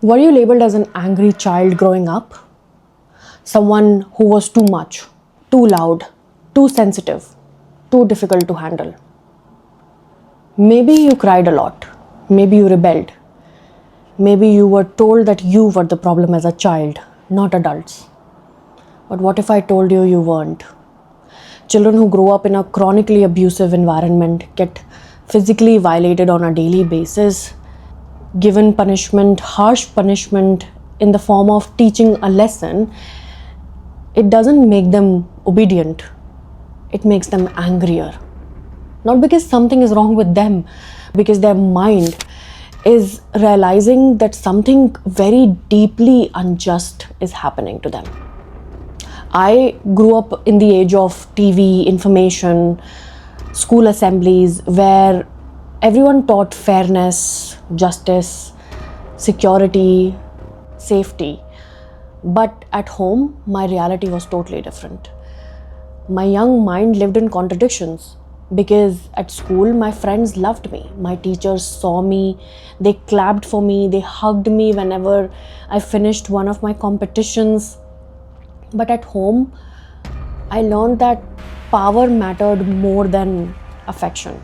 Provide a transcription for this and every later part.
Were you labeled as an angry child growing up? Someone who was too much, too loud, too sensitive, too difficult to handle? Maybe you cried a lot. Maybe you rebelled. Maybe you were told that you were the problem as a child, not adults. But what if I told you you weren't? Children who grow up in a chronically abusive environment get physically violated on a daily basis, given punishment, harsh punishment in the form of teaching a lesson. It doesn't make them obedient, it makes them angrier. Not because something is wrong with them, because their mind is realizing that something very deeply unjust is happening to them. I grew up in the age of TV, information, school assemblies, where everyone taught fairness, justice, security, safety. But at home, my reality was totally different. My young mind lived in contradictions because at school, my friends loved me. My teachers saw me, they clapped for me, they hugged me whenever I finished one of my competitions. But at home, I learned that power mattered more than affection.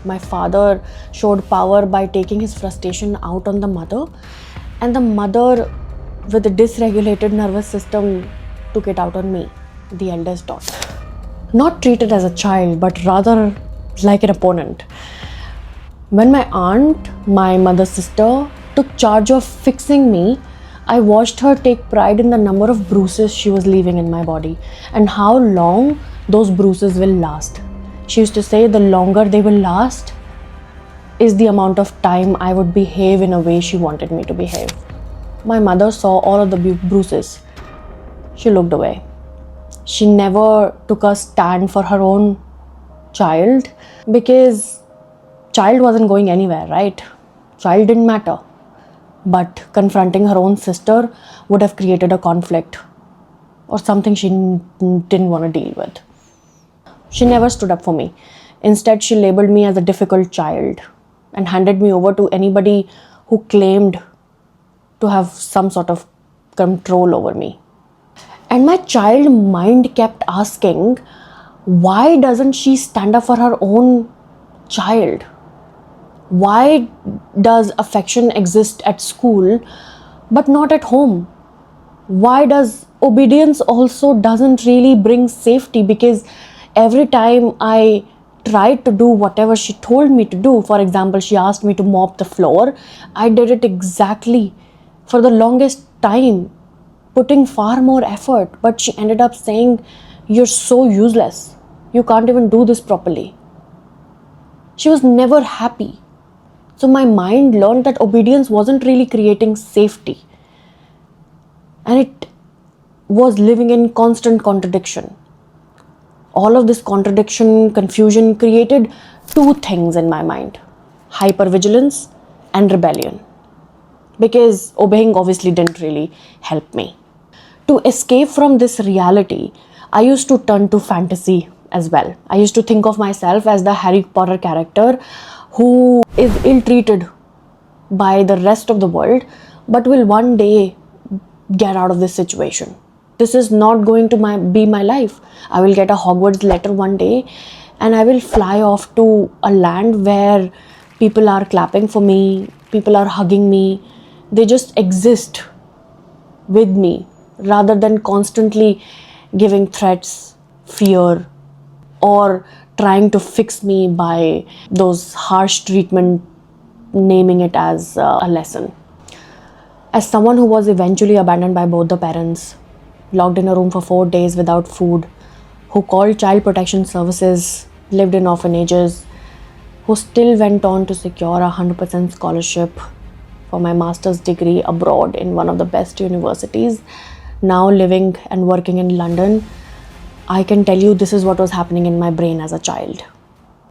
My father showed power by taking his frustration out on the mother, and the mother, with a dysregulated nervous system, took it out on me, the eldest daughter. Not treated as a child, but rather like an opponent. When my aunt, my mother's sister, took charge of fixing me, I watched her take pride in the number of bruises she was leaving in my body and how long those bruises will last. She used to say the longer they will last is the amount of time I would behave in a way she wanted me to behave. My mother saw all of the bruises. She looked away. She never took a stand for her own child because child wasn't going anywhere, right? Child didn't matter. But confronting her own sister would have created a conflict or something she didn't want to deal with. She never stood up for me. Instead, she labeled me as a difficult child and handed me over to anybody who claimed to have some sort of control over me. And my child mind kept asking, why doesn't she stand up for her own child? Why does affection exist at school but not at home? Why does obedience also doesn't really bring safety? Because every time I tried to do whatever she told me to do, for example, she asked me to mop the floor, I did it exactly for the longest time, putting far more effort, but she ended up saying, you're so useless, you can't even do this properly. She was never happy. So my mind learned that obedience wasn't really creating safety, and it was living in constant contradiction. All of this contradiction, confusion created two things in my mind: hyper-vigilance and rebellion. Because obeying obviously didn't really help me. To escape from this reality, I used to turn to fantasy as well. I used to think of myself as the Harry Potter character who is ill-treated by the rest of the world but will one day get out of this situation. This is not going to be my life. I will get a Hogwarts letter one day and I will fly off to a land where people are clapping for me, people are hugging me, they just exist with me rather than constantly giving threats, fear, or trying to fix me by those harsh treatment, naming it as a lesson. As someone who was eventually abandoned by both the parents, locked in a room for 4 days without food, who called child protection services, lived in orphanages, who still went on to secure a 100% scholarship for my master's degree abroad in one of the best universities, now living and working in London, I can tell you this is what was happening in my brain as a child.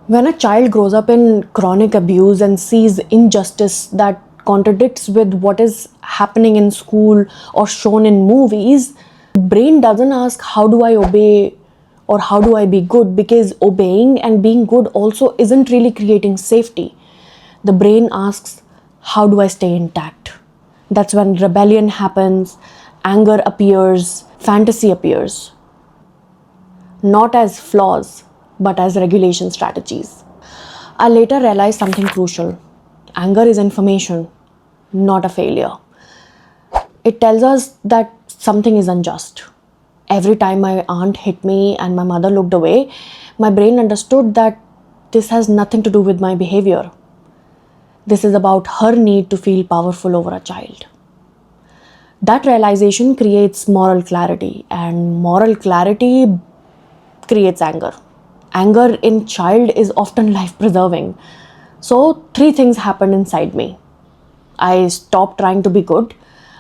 When a child grows up in chronic abuse and sees injustice that contradicts with what is happening in school or shown in movies, the brain doesn't ask, how do I obey or how do I be good? Because obeying and being good also isn't really creating safety. The brain asks, how do I stay intact? That's when rebellion happens, anger appears, fantasy appears. Not as flaws, but as regulation strategies. I later realized something crucial. Anger is information, not a failure. It tells us that something is unjust. Every time my aunt hit me and my mother looked away, my brain understood that this has nothing to do with my behavior. This is about her need to feel powerful over a child. That realization creates moral clarity, and moral clarity creates anger. Anger in child is often life preserving. So, three things happened inside me. I stopped trying to be good,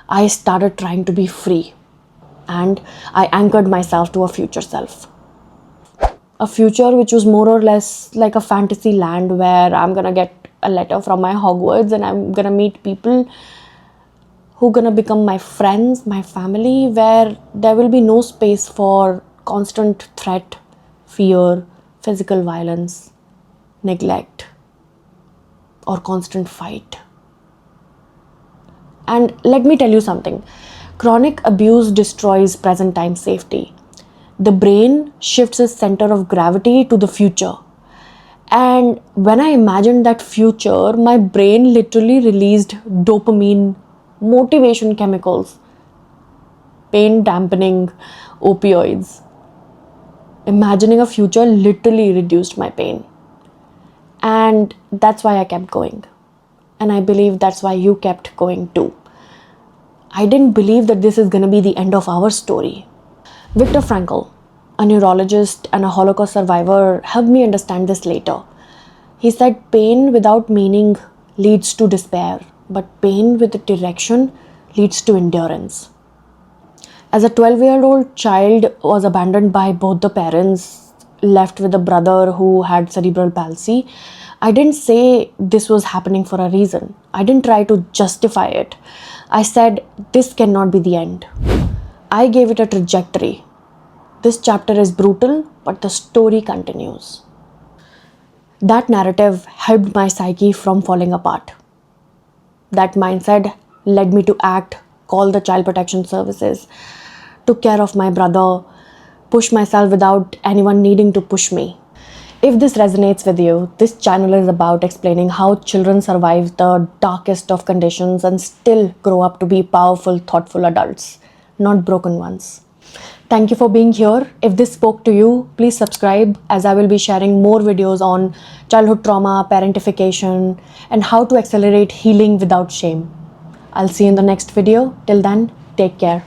I started trying to be free, and I anchored myself to a future self. A future which was more or less like a fantasy land where I'm gonna get a letter from my Hogwarts and I'm gonna meet people who gonna become my friends, my family, where there will be no space for constant threat, fear, physical violence, neglect, or constant fight. And let me tell you something, chronic abuse destroys present time safety. The brain shifts its center of gravity to the future. And when I imagined that future, my brain literally released dopamine, motivation chemicals, pain dampening opioids. Imagining a future literally reduced my pain. And that's why I kept going. And I believe that's why you kept going too. I didn't believe that this is going to be the end of our story. Viktor Frankl, a neurologist and a Holocaust survivor, helped me understand this later. He said pain without meaning leads to despair, but pain with direction leads to endurance. As a 12-year-old child was abandoned by both the parents, left with a brother who had cerebral palsy, I didn't say this was happening for a reason. I didn't try to justify it. I said, this cannot be the end. I gave it a trajectory. This chapter is brutal, but the story continues. That narrative helped my psyche from falling apart. That mindset led me to act, call the child protection services, took care of my brother, push myself without anyone needing to push me. If this resonates with you, this channel is about explaining how children survive the darkest of conditions and still grow up to be powerful, thoughtful adults, not broken ones. Thank you for being here. If this spoke to you, please subscribe, as I will be sharing more videos on childhood trauma, parentification, and how to accelerate healing without shame. I'll see you in the next video. Till then, take care.